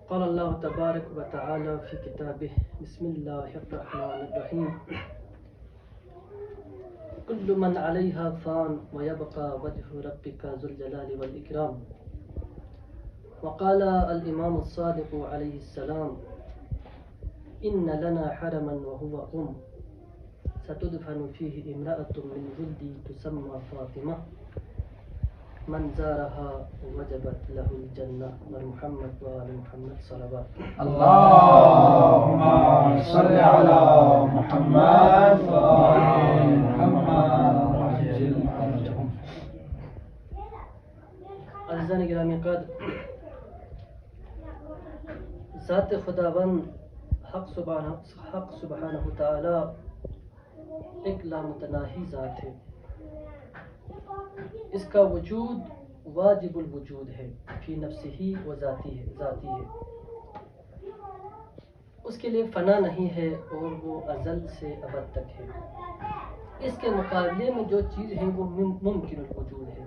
قال الله تبارك وتعالى في كتابه بسم الله الرحمن الرحيم كل من عليها فان ويبقى وجه ربك ذو الجلال والإكرام. وقال الإمام الصادق عليه السلام إن لنا حرما وهو ستدفن فيه امرأة من ولدي تسمى فاطمة من زارها وجبت له الجنة. ومحمد وآل محمد صلوات. اللهم صل على محمد وآل محمد وعجل فرجهم. عزیزان گرامی قدر، ذات خداوند حق سبحانہ تعالی ایک لامتناہی ذات ہے. اس کا وجود واجب الوجود ہے، فی نفسہ ہی و ذاتی ہے. اس کے لیے فنا نہیں ہے اور وہ ازل سے ابد تک ہے. اس کے مقابلے میں جو چیز ہے وہ ممکن الوجود ہے،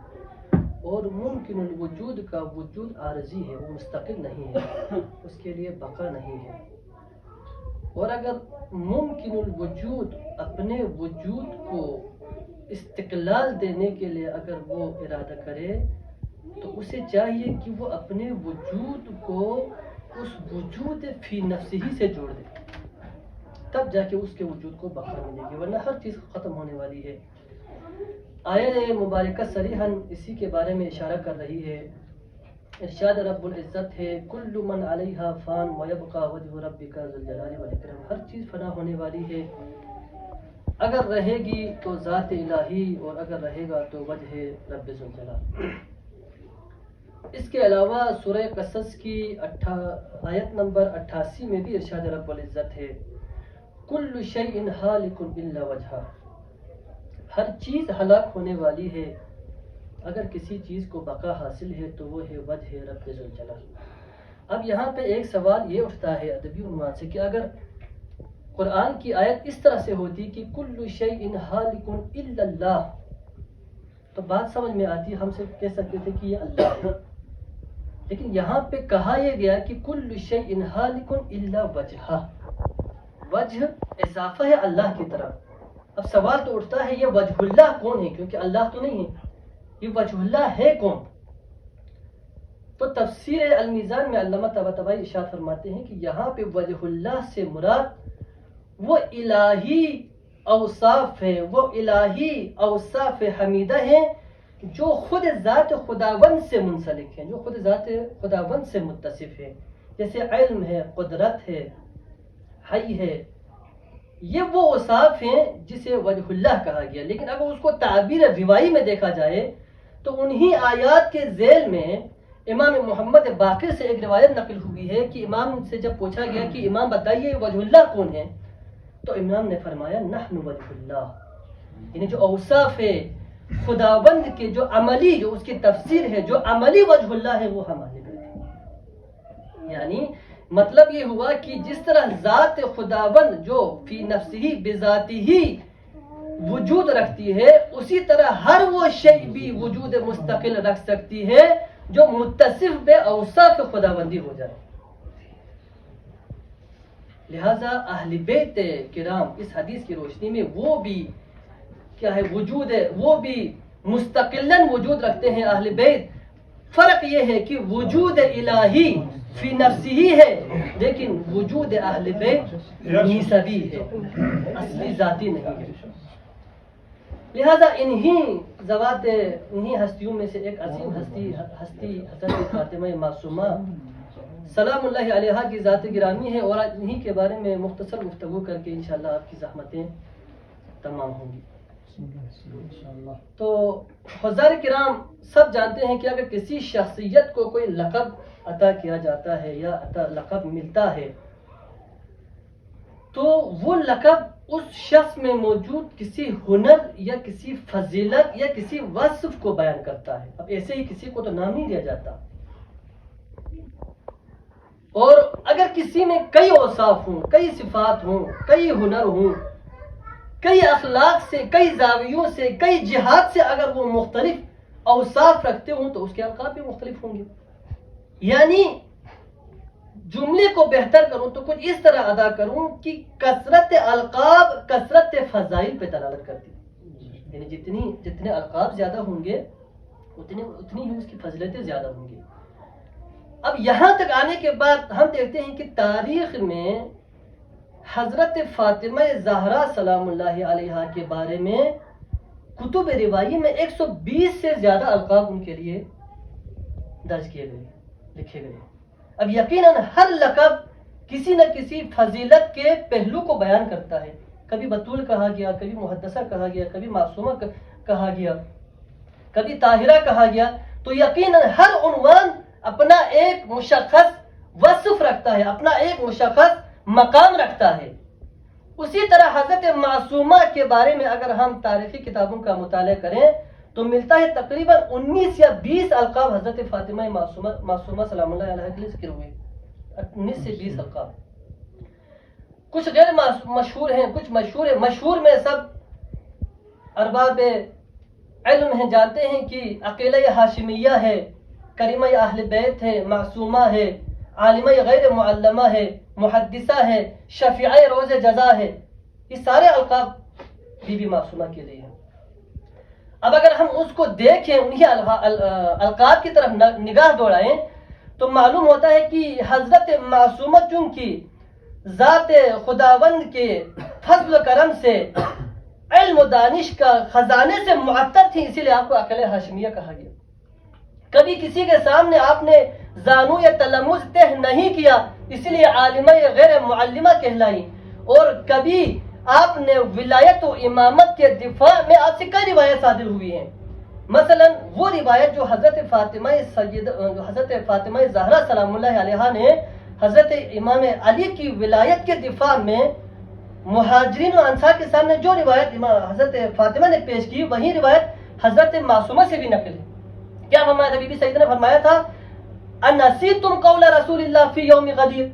اور ممکن الوجود کا وجود عارضی ہے، وہ مستقل نہیں ہے، اس کے لیے بقا نہیں ہے. اور اگر ممکن الوجود اپنے وجود کو استقلال دینے کے لیے اگر وہ ارادہ کرے تو اسے چاہیے کہ وہ اپنے وجود کو اس وجود فی نفسہ سے جوڑ دے، تب جا کے اس کے وجود کو بقا ملے گی، ورنہ ہر چیز ختم ہونے والی ہے. آیت مبارکہ صریحاً اسی کے بارے میں اشارہ کر رہی ہے. ارشاد رب العزت ہے کل من علیہا فان ویبقى وجہ ربک ذو الجلال والاکرام. ہر چیز فنا ہونے والی ہے، اگر رہے گی تو ذات الہی اور اگر رہے گا تو وجہ رب ذو الجلال. اس کے علاوہ سورہ قصص کی آیت نمبر 88 میں بھی ارشاد رب العزت ہے کل شیء ہالک الا وجہہ. ہر چیز ہلاک ہونے والی ہے، اگر کسی چیز کو بقا حاصل ہے تو وہ ہے وجہ رب ذو الجلال. اب یہاں پہ ایک سوال یہ اٹھتا ہے ادبی عنوان سے کہ اگر قرآن کی آیت اس طرح سے ہوتی کہ کل شیء ہالک الا اللہ تو بات سمجھ میں آتی، ہم سے کہہ سکتے تھے کہ یہ اللہ ہے. لیکن یہاں پہ کہا یہ گیا کہ کل شیء ہالک الا وجہہ، وجہ اضافہ ہے اللہ کی طرف. اب سوال تو اٹھتا ہے یہ وجہ اللہ کون ہے، کیونکہ اللہ تو نہیں ہے، یہ وجہ اللہ ہے کون؟ تو تفسیر المیزان میں علامہ طباطبائی ارشاد فرماتے ہیں کہ یہاں پہ وجہ اللہ سے مراد وہ الہی اوصاف ہے، وہ الہی اوصاف حمیدہ ہیں جو خود ذات خداوند سے منسلک ہیں، جو خود ذات خداوند سے متصف ہیں، جیسے علم ہے، قدرت ہے، حی ہے. یہ وہ اوصاف ہیں جسے وجہ اللہ کہا گیا. لیکن اگر اس کو تعبیر روائی میں دیکھا جائے تو انہی آیات کے ذیل میں امام محمد باقر سے ایک روایت نقل ہوئی ہے کہ امام سے جب پوچھا گیا کہ امام بتائیے وجہ اللہ کون ہے، تو امام نے فرمایا نحن وجہ اللہ. یعنی جو اوصاف ہے خداوند کے، جو عملی، جو اس کی تفسیر ہے، جو عملی وجہ اللہ ہے وہ ہمارے لیے. یعنی مطلب یہ ہوا کہ جس طرح ذات خداوند جو فی نفسہ بذاتہ وجود رکھتی ہے، اسی طرح ہر وہ شیء بھی وجود مستقل رکھ سکتی ہے جو متصف بے اوصاف خداوندی ہو جائے. لہذا اہل بیت کرام اس حدیث کی روشنی میں وہ بھی کیا ہے وجود ہے، وہ بھی مستقلاً وجود رکھتے ہیں اہل بیت. فرق یہ ہے کہ وجود الہی فی نفسی ہے، لیکن وجود اہل بیت نسبی ہے، اصلی ذاتی نہیں ہے. لہذا انہی ذوات، انہی ہستیوں میں سے ایک عظیم ہستی حضرت فاطمہ معصومہ سلام اللہ علیہا کی ذات گرامی ہے، اور انہی کے بارے میں مختصر گفتگو کر کے انشاءاللہ آپ کی زحمتیں تمام ہوں گی. تو حضار کرام سب جانتے ہیں کہ اگر کسی شخصیت کو کوئی لقب عطا کیا جاتا ہے یا لقب ملتا ہے تو وہ لقب اس شخص میں موجود کسی ہنر یا کسی فضیلت یا کسی وصف کو بیان کرتا ہے. اب ایسے ہی کسی کو تو نام نہیں دیا جاتا. اور اگر کسی میں کئی اوصاف ہوں، کئی صفات ہوں، کئی ہنر ہوں، کئی اخلاق سے، کئی زاویوں سے، کئی جہات سے اگر وہ مختلف اوصاف رکھتے ہوں تو اس کے القاب بھی مختلف ہوں گے. یعنی جملے کو بہتر کروں تو کچھ اس طرح ادا کروں کہ کثرت القاب کثرت فضائل پہ دلالت کرتی ہے، یعنی جتنے القاب زیادہ ہوں گے اتنی ہی اس کی فضیلتیں زیادہ ہوں گی۔ اب یہاں تک آنے کے بعد ہم دیکھتے ہیں کہ تاریخ میں حضرت فاطمہ زہرا سلام اللہ علیہا کے بارے میں کتب روایی میں 120 سے زیادہ القاب ان کے لیے درج کیے گئے، لکھے گئے۔ اب یقیناً ہر لقب کسی نہ کسی فضیلت کے پہلو کو بیان کرتا ہے، کبھی بطول کہا گیا، کبھی محدثہ کہا گیا، کبھی معصومہ کہا گیا، کبھی طاہرہ کہا گیا، تو یقیناً ہر عنوان اپنا ایک مشخص وصف رکھتا ہے، اپنا ایک مشخص مقام رکھتا ہے۔ اسی طرح حضرت معصومہ کے بارے میں اگر ہم تاریخی کتابوں کا مطالعہ کریں تو ملتا ہے تقریباً 19 یا 20 القاب حضرت فاطمہ معصومہ سلام اللہ علیہ کے لیے ذکر ہوئے، 19 سے 20 القاب۔ کچھ غیر مشہور ہیں، کچھ مشہور ہیں۔ مشہور میں سب ارباب علم ہیں، جانتے ہیں کہ عقیلہ ہاشمیہ ہے، کریمہ اہل بیت ہے، معصومہ ہے، عالمہ غیر معلمہ ہے، محدثہ ہے، شفیعہ روز جزا ہے، یہ سارے القاب بی بی معصومہ کے لیے ہیں۔ اب اگر ہم اس کو دیکھیں، انہی القاب کی طرف نگاہ دوڑائیں تو معلوم ہوتا ہے کہ حضرت معصومہ چونکہ ذات خداوند کے فضل و کرم سے علم و دانش کا خزانے سے معطر تھی، اسی لیے آپ کو عقیلہ ہاشمیہ کہا گیا۔ کبھی کسی کے سامنے آپ نے زانو یا تلمذ طے نہیں کیا، اسی لیے عالمہ غیر معلمہ کہلائی، اور کبھی آپ نے ولایت و امامت کے دفاع میں آپ سے کئی روایت صادر ہوئی ہیں۔ مثلا وہ روایت جو حضرت فاطمہ زہرا سلام اللہ علیہا نے حضرت امام علی کی ولایت کے دفاع میں مہاجرین و انصار کے سامنے جو روایت حضرت فاطمہ نے پیش کی، وہی روایت حضرت معصومہ سے بھی نقل ہے۔ کیا فرمایا تھا؟ بی بی سیدہ نے فرمایا تھا انسیتم قول رسول اللہ فی یوم غدیر،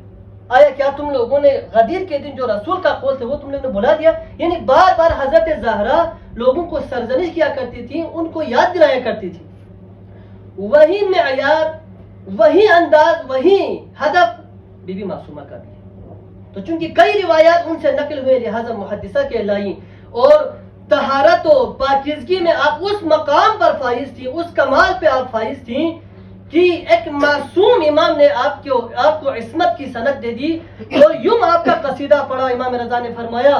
آیا کیا تم لوگوں نے غدیر کے دن جو رسول کا قول تھا وہ تم نے بھلا دیا؟ یعنی بار بار حضرت زہرا لوگوں کو سرزنش کیا کرتی تھی، ان کو یاد دلایا کرتی تھی۔ وہی معیار، وہی انداز، وہی ہدف بی بی معصومہ کا بھی ہے۔ تو چونکہ کئی روایات ان سے نقل ہوئے لہذا محدثہ کہلائی، اور طہارت و پاکیزگی میں آپ اس مقام پر فائز تھی، اس کمال پہ آپ فائز تھیں کہ ایک معصوم امام نے آپ کو عصمت کی سند دے دی۔ اور یوں آپ کا قصیدہ پڑھا، امام رضا نے فرمایا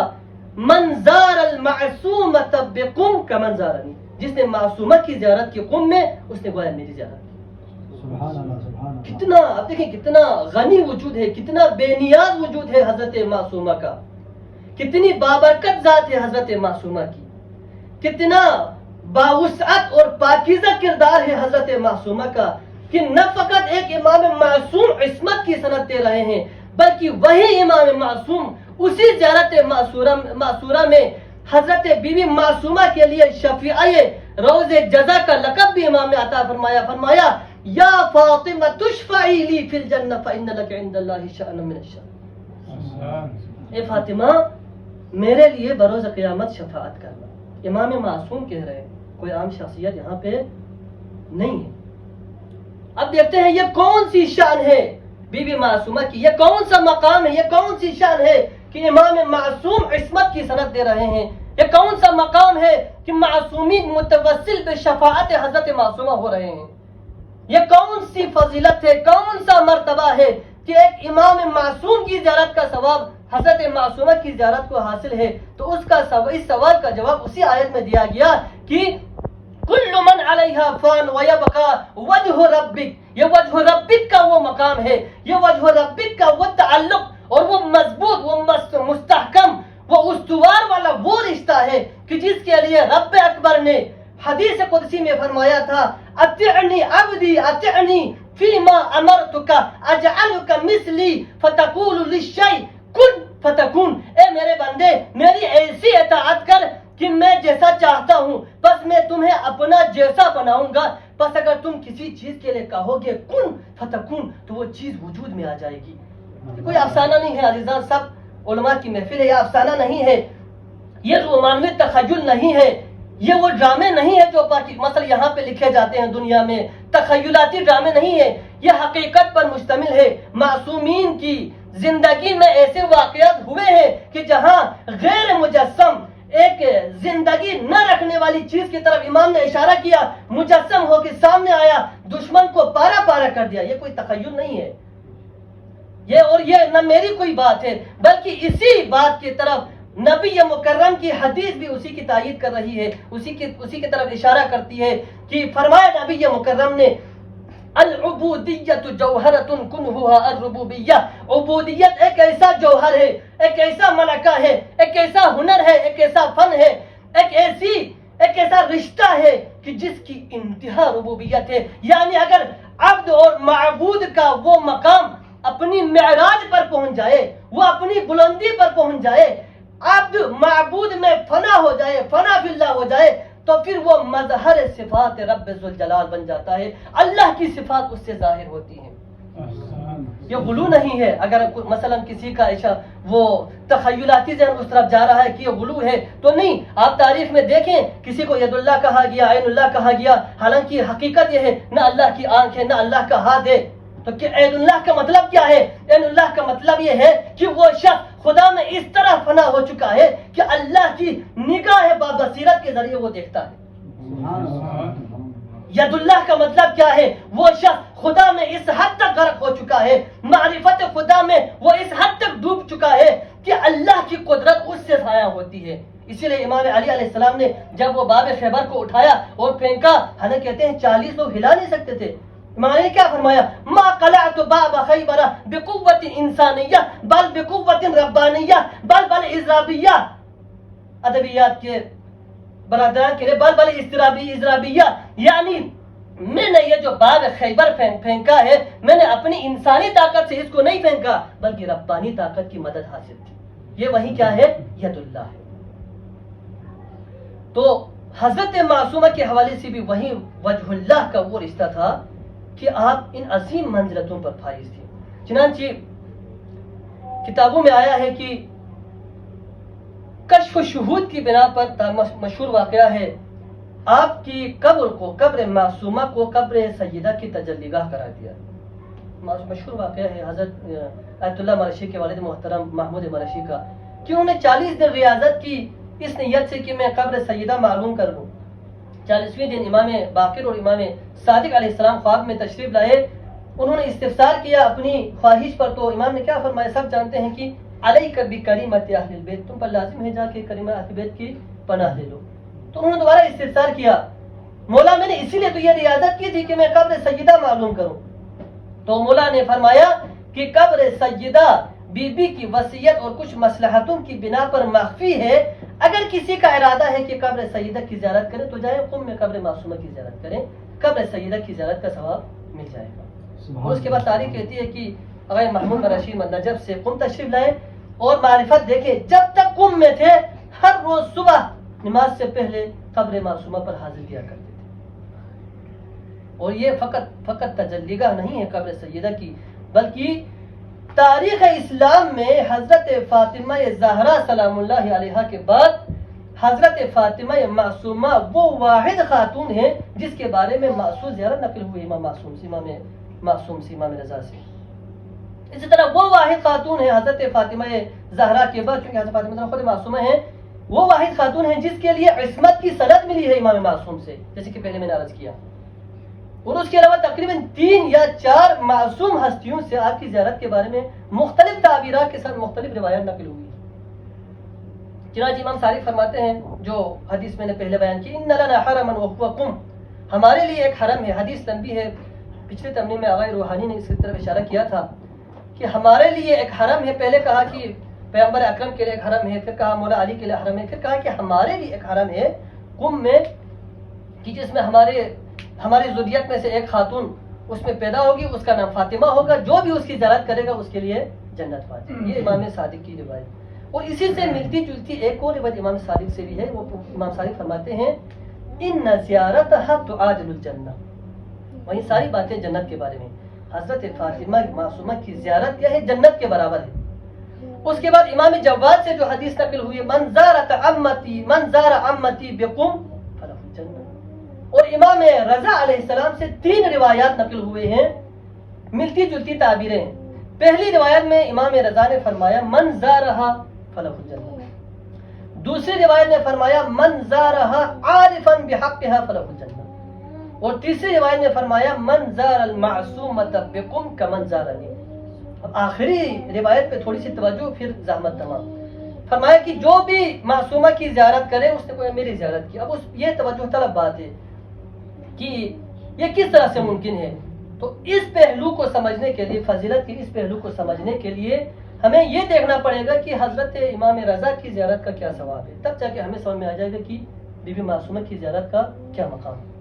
من زار المعصومۃ بقم کمن زارنی، جس نے معصومہ کی زیارت کی قم میں، اس نے گویا میری زیارت کی۔ سبحان اللہ سبحان اللہ۔ کتنا اب دیکھیں کتنا غنی وجود ہے، کتنا بے نیاز وجود ہے حضرت معصومہ کا، کتنی بابرکت ذات ہے حضرت معصومہ کی، کتنا باوسعت اور پاکیزہ کردار ہے حضرت معصومہ کا، کہ نہ فقط ایک امام معصوم عصمت کی سند دے رہے ہیں، بلکہ وہی امام معصوم اسی زیارت معصورہ میں حضرت بی بی معصومہ کے لیے شفیعہ روز جزا کا لقب بھی امام نے عطا فرمایا یا فاطمہ تشفعی لی فی الجنہ فإن لک عند اللہ شأن من الشأن، اے فاطمہ میرے لیے بروز قیامت شفاعت کرنا۔ امام معصوم کہہ رہے ہیں، کوئی عام شخصیت یہاں پہ نہیں ہے۔ اب دیکھتے ہیں یہ کون سی شان ہے بی بی معصومہ کی، یہ کون سا مقام ہے، یہ کون سی شان ہے کہ امام معصوم عصمت کی سند دے رہے ہیں، یہ کون سا مقام ہے کہ معصومین متوسل بے شفاعت حضرت معصومہ ہو رہے ہیں، یہ کون سی فضیلت ہے، کون سا مرتبہ ہے کہ ایک امام معصوم کی زیارت کا ثواب حضرت معصومہ کی زیارت کو حاصل ہے۔ تو اس سوال کا جواب اسی آیت میں دیا گیا کہ کل من علیہا فان ویبقا وجہ ربک، یہ وجہ ربک کا وہ مقام ہے، یہ وجہ ربک کا وہ تعلق اور وہ مضبوط، وہ مستحکم، وہ استوار والا وہ رشتہ ہے کہ جس کے لیے رب اکبر نے حدیث قدسی میں فرمایا تھا اطعنی عبدی اطعنی فیما امرتک اجعلک مثلی فتقول للشیء کن فتکون، اے میرے بندے میری ایسی اطاعت کر کہ میں جیسا چاہتا ہوں بس میں تمہیں اپنا جیسا بناؤں گا، بس اگر تم کسی چیز کے لیے کہو گے کن فتکون تو وہ چیز وجود میں آ جائے گی۔ کوئی افسانہ نہیں ہے عزیزان، سب علماء کی محفل ہے، یہ افسانہ نہیں ہے، یہ رومانوی تخیل نہیں ہے، یہ وہ ڈرامے نہیں ہے جو مثلا یہاں پہ لکھے جاتے ہیں دنیا میں، تخیلاتی ڈرامے نہیں ہے، یہ حقیقت پر مشتمل ہے. معصومین کی زندگی میں ایسے واقعات ہوئے ہیں کہ جہاں غیر مجسم ایک زندگی نہ رکھنے والی چیز کی طرف امام نے اشارہ کیا, مجسم ہو کے سامنے آیا, دشمن کو پارا پارا کر دیا. یہ کوئی تخیل نہیں ہے, یہ نہ میری کوئی بات ہے, بلکہ اسی بات کی طرف نبی مکرم کی حدیث بھی اسی کی تائید کر رہی ہے, اسی کی طرف اشارہ کرتی ہے کہ فرمایا نبی مکرم نے العبودیت جوہرۃ کنہھا الربوبیہ. عبودیت ایک ایسا جوہر ہے, ایک ایسا ملکہ ہے, ایک ایسا ہنر ہے, ایک ایسا فن ہے, ایک ایسا رشتہ ہے کہ جس کی انتہا ربوبیت ہے. یعنی اگر عبد اور معبود کا وہ مقام اپنی معراج پر پہنچ جائے, وہ اپنی بلندی پر پہنچ جائے, عبد معبود میں فنا ہو جائے, فنا فی اللہ ہو جائے, تو پھر وہ مظہر صفات رب ذوالجلال بن جاتا ہے. اللہ کی صفات اس سے ظاہر ہوتی ہیں. یہ غلو نہیں ہے. اگر مثلا کسی کا ایسا وہ تخیلاتی ذہن اس طرف جا رہا ہے کہ یہ غلو ہے تو نہیں. آپ تعریف میں دیکھیں, کسی کو ید اللہ کہا گیا, عین اللہ کہا گیا, حالانکہ حقیقت یہ ہے نہ اللہ کی آنکھ ہے نہ اللہ کا ہاتھ ہے. تو کہ عین اللہ کا مطلب کیا ہے؟ عین اللہ کا مطلب یہ ہے کہ وہ شخص خدا میں اس طرح فنا ہو چکا ہے کہ اللہ کی نگاہ بابصیرت کے ذریعے وہ دیکھتا ہے. ید اللہ کا مطلب کیا ہے؟ وہ شخص خدا میں اس حد تک غرق ہو چکا ہے, معرفت خدا میں وہ اس حد تک ڈوب چکا ہے کہ اللہ کی قدرت اس سے ضائع ہوتی ہے. اسی لیے امام علی علیہ السلام نے جب وہ باب خیبر کو اٹھایا اور پھینکا, ہمیں کہتے ہیں 40 لوگ ہلا نہیں سکتے تھے. امام علی نے کیا فرمایا؟ ما قلعت باب خیبر بقوت انسانیہ بل بقوت ربانیہ بل اضرابیہ. ادبیات کے برادران کے لیے بل اضرابیہ, یعنی میں نے یہ جو باب خیبر پھینکا ہے, میں نے اپنی انسانی طاقت سے اس کو نہیں پھینکا بلکہ ربانی طاقت کی مدد حاصل کی. یہ وہی کیا ہے؟ ید اللہ ہے. تو حضرت معصومہ کے حوالے سے بھی وہی وجہ اللہ کا وہ رشتہ تھا کہ آپ ان عظیم منزلتوں پر فائز تھے. چنانچہ کتابوں میں آیا ہے کہ کشف و شہود کی بنا پر مشہور واقعہ ہے, آپ کی قبر کو, قبر معصومہ کو قبر سیدہ کی تجلی گاہ قرار دیا. مشہور واقعہ ہے حضرت آیت اللہ مرشی کے والد محترم محمود مرشی کا, کہ انہوں نے 40 دن ریاضت کی اس نیت سے کہ میں قبر سیدہ معلوم کر لوں. 40ویں دن امام باقر اور امام صادق علیہ السلام خواب میں تشریف لائے. انہوں نے استفسار کیا اپنی خواہش پر, تو امام نے کیا فرمایا؟ سب جانتے ہیں کہ علیک بکریمت اہل البیت, تم پر لازم ہے جا کے کریمہ اہل بیت کی پناہ لے لو. تو انہوں نے دوبارہ استفسار کیا, مولا میں نے اسی لیے تو یہ ریاضت کی تھی کہ میں قبر سیدہ معلوم کروں. تو مولا نے فرمایا کہ قبر سیدہ بی بی کی وصیت اور کچھ مصلحتوں کی بنا پر مخفی ہے. اگر کسی کا ارادہ ہے کہ قبر سیدہ کی زیارت کرے تو جائے قم میں قبر معصومہ کی زیارت کریں, قبر سیدہ کی زیارت کا ثواب مل جائے گا. اور اس کے بعد تاریخ کہتی ہے کہ اگر محمود رشید نجف سے قم تشریف لائے اور معرفت دیکھے, جب تک قم میں تھے ہر روز صبح نماز سے پہلے قبر معصومہ پر حاضر کیا کرتے تھے. اور یہ فقط تجلی گاہ نہیں ہے قبر سیدہ کی, بلکہ تاریخ اسلام میں حضرت فاطمہ زہرا سلام اللہ علیہا کے بعد حضرت فاطمہ معصومہ وہ واحد خاتون ہیں جس کے بارے میں معصوم زیارت نقل ہوئی امام معصوم سے امام رضا سے. اسی طرح وہ واحد خاتون ہیں حضرت فاطمہ زہرا کے بعد, چونکہ حضرت فاطمہ خود معصومہ ہیں, وہ واحد خاتون ہیں جس کے لیے عصمت کی سند ملی ہے امام معصوم سے, جیسے کہ پہلے میں نے عرض کیا. اور اس کے علاوہ تقریباً 3 یا 4 معصوم ہستیوں سے آپ کی زیارت کے بارے میں مختلف تعبیرات کے ساتھ مختلف روایات نقل ہوئی. چنانچہ امام صادق فرماتے ہیں جو حدیث میں نے پہلے بیان کی, ان لنا حرما وهو قم, ہمارے لیے ایک حرم ہے. حدیث لمبی ہے, پچھلے تمرین میں آغا روحانی نے اس کی طرف اشارہ کیا تھا کہ ہمارے لیے ایک حرم ہے. پہلے کہا کہ پیغمبر اکرم کے لیے ایک حرم ہے, پھر کہا مولا علی کے لیے حرم ہے, پھر کہا کہ ہمارے لیے ایک حرم ہے قم میں, کہ جس میں ہماری ذریت میں سے ایک خاتون اس میں پیدا ہوگی, اس کا نام فاطمہ ہوگا, جو بھی اس کی زیارت کرے گا اس کے لیے جنت فاتح. یہ امام صادق کی روایت. اور اسی سے ملتی جلتی ایک اور روایت امام صادق سے بھی ہے. وہ امام صادق فرماتے ہیں ان زیارتها تعادل الجنہ. وہیں ساری باتیں جنت کے بارے میں. حضرت فاطمہ معصومہ کی زیارت کیا ہے؟ جنت کے برابر ہے. اس کے بعد امام جواد سے جو حدیث نقل ہوئی من زار عمتی بقم فلہ الجنہ. اور امام رضا علیہ السلام سے 3 روایات نقل ہوئے ہیں ملتی جلتی تعبیریں ہیں. پہلی روایت میں امام رضا نے فرمایا من زارہا فلہ الجنہ. دوسری روایت میں فرمایا من زارہا عارفا بحقہا فلہ الجنہ. اور تیسری روایت میں فرمایا من زار المعصومۃ بکم کمن زارنی. اب آخری روایت پہ تھوڑی سی توجہ پھر زحمت تمام. فرمایا کہ جو بھی معصومہ کی زیارت کرے اس نے کوئی میری زیارت کی. اب یہ توجہ طلب بات ہے کہ یہ کس طرح سے ممکن ہے. تو اس پہلو کو سمجھنے کے لیے، فضیلت کے اس پہلو کو سمجھنے کے لیے ہمیں یہ دیکھنا پڑے گا کہ حضرت امام رضا کی زیارت کا کیا ثواب ہے. تب جا کے ہمیں سمجھ میں آ جائے گا کہ بی بی معصومہ کی زیارت کا کیا مقام ہے.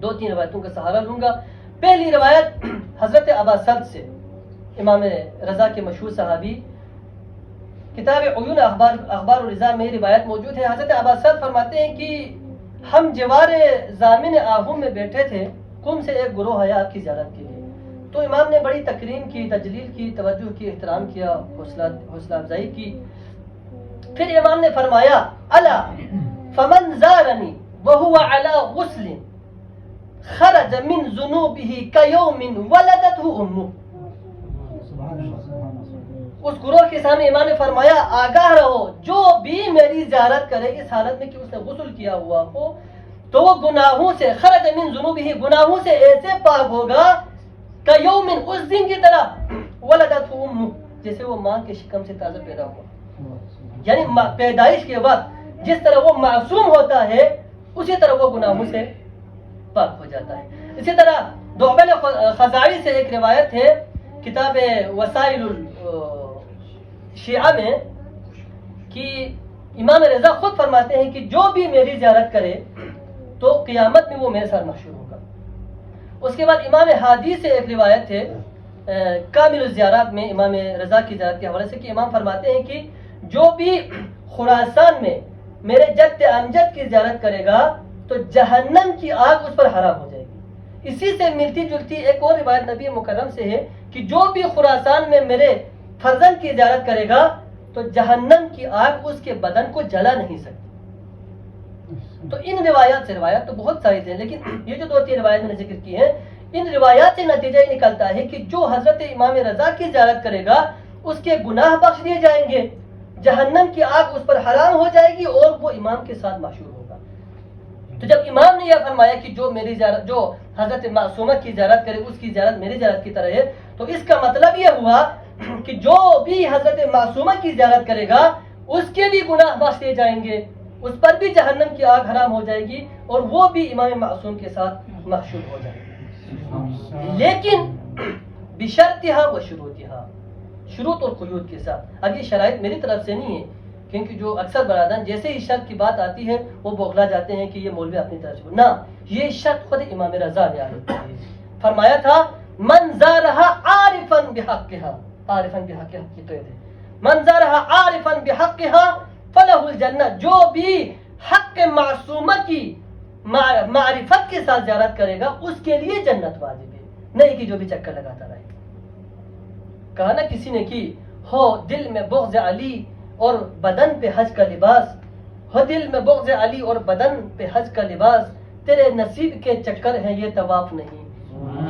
2-3 روایتوں کا سہارا لوں گا. پہلی روایت حضرت ابا سعد سے، امام رضا کے مشہور صحابی. کتاب عیون اخبار الرضا میں روایت موجود ہے. حضرت ابا سعد فرماتے ہیں کہ ہم جوار زامن آہوم میں بیٹھے تھے، قم سے ایک گروہ آیا آپ کی زیارت کے لیے. تو امام نے بڑی تکریم کی، تجلیل کی، توجہ کی، احترام کیا، حوصلہ افزائی کی. پھر امام نے فرمایا الا فمن زارنی وهو على غسل خرج من ذنوبه كيوم ولدته امه. اس گروہ کے سامنے امام نے فرمایا آگاہ رہو، جو بھی میری زیارت کرے اس حالت میں کہ اس نے غسل کیا ہوا ہو تو وہ گناہوں سے، خرج من ذنوبہ، گناہوں سے ایسے پاک ہوگا کیوم، اس دن کی طرح، ولدته امه، جیسے وہ ماں کے شکم سے تازہ پیدا ہوا. یعنی پیدائش کے وقت جس طرح وہ معصوم ہوتا ہے اسی طرح وہ گناہوں سے پاک ہو جاتا ہے. اسی طرح دوبل خزاعی سے ایک روایت ہے کتاب وسائل شیعہ میں کہ امام رضا خود فرماتے ہیں کہ جو بھی میری زیارت کرے تو قیامت میں وہ میرے ساتھ محشور ہوگا. اس کے بعد امام ہادی سے ایک روایت ہے کامل الزیارات میں امام رضا کی زیارت کے حوالے سے کہ امام فرماتے ہیں کہ جو بھی خراسان میں میرے جد امجد کی زیارت کرے گا تو جہنم کی آگ اس پر حرام ہو جائے گی. اسی سے ملتی جلتی ایک اور روایت نبی مکرم سے ہے کہ جو بھی خراسان میں میرے فرزند کی زیارت کرے گا تو جہنم کی آگ اس کے بدن کو جلا نہیں سکتی. تو ان روایات سے، روایات تو بہت ساری تھے لیکن یہ جو 2-3 روایات میں نے ذکر کی ہیں، ان روایات سے نتیجہ یہ نکلتا ہے کہ جو حضرت امام رضا کی زیارت کرے گا اس کے گناہ بخش دیے جائیں گے، جہنم کی آگ اس پر حرام ہو جائے گی اور وہ امام کے ساتھ محشور ہوگا. تو جب امام نے یہ فرمایا کہ جو میری زیارت، جو حضرت معصومہ کی زیارت کرے اس کی زیارت میری زیارت کی طرح ہے، تو اس کا مطلب یہ ہوا کہ جو بھی حضرت معصومہ کی زیارت کرے گا اس کے بھی گناہ بخش دیے جائیں گے، اس پر بھی جہنم کی آگ حرام ہو جائے گی اور وہ بھی امام معصوم کے ساتھ محشور ہو جائے گی. لیکن بشرطہا و شروطہا، شروط اور قیود کے ساتھ. اب یہ شرائط میری طرف سے نہیں ہے کیونکہ جو اکثر برادران جیسے ہی شرط کی بات آتی ہے وہ بوگلا جاتے ہیں کہ یہ مولوی اپنی طرف سے. نہ، یہ شرط خود امام رضا نے عائد کی ہے. فرمایا تھا من زارہا عارفا بحقہا، عارفا بحقہا کی قید ہے، من زارہا عارفا بحقہا فلہ الجنہ. جو بھی حق معصومہ کی معرفت کے ساتھ زیارت کرے گا اس کے لیے جنت واجب ہے، نہیں کہ جو بھی چکر لگاتا رہے. کہا نا کسی نے کہ ہو دل میں بغض علی اور بدن پہ حج کا لباس، ہو دل میں بغض علی اور بدن پہ حج کا لباس، تیرے نصیب کے چکر ہیں یہ طواف نہیں.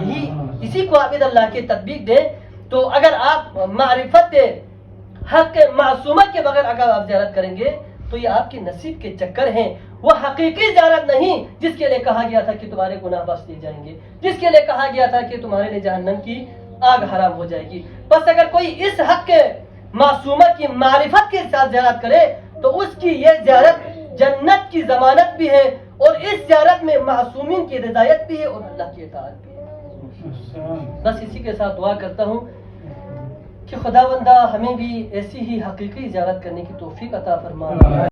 یہی اسی کو عابد اللہ کی تطبیق دیں. تو اگر آپ معرفت حق معصومہ کے بغیر اگر آپ زیارت کریں گے تو یہ آپ کے نصیب کے چکر ہیں، وہ حقیقی زیارت نہیں جس کے لیے کہا گیا تھا کہ تمہارے گناہ بخش دیے جائیں گے، جس کے لیے کہا گیا تھا کہ تمہارے لیے جہنم کی آگ حرام ہو جائے گی. بس اگر کوئی اس حق معصومہ کی معرفت کے ساتھ زیارت کرے تو اس کی یہ زیارت جنت کی ضمانت بھی ہے اور اس زیارت میں معصومین کی رضایت بھی ہے اور اللہ کی اطاعت بھی ہے. بس اسی کے ساتھ دعا کرتا ہوں کہ خداوندہ ہمیں بھی ایسی ہی حقیقی زیارت کرنے کی توفیق عطا فرما.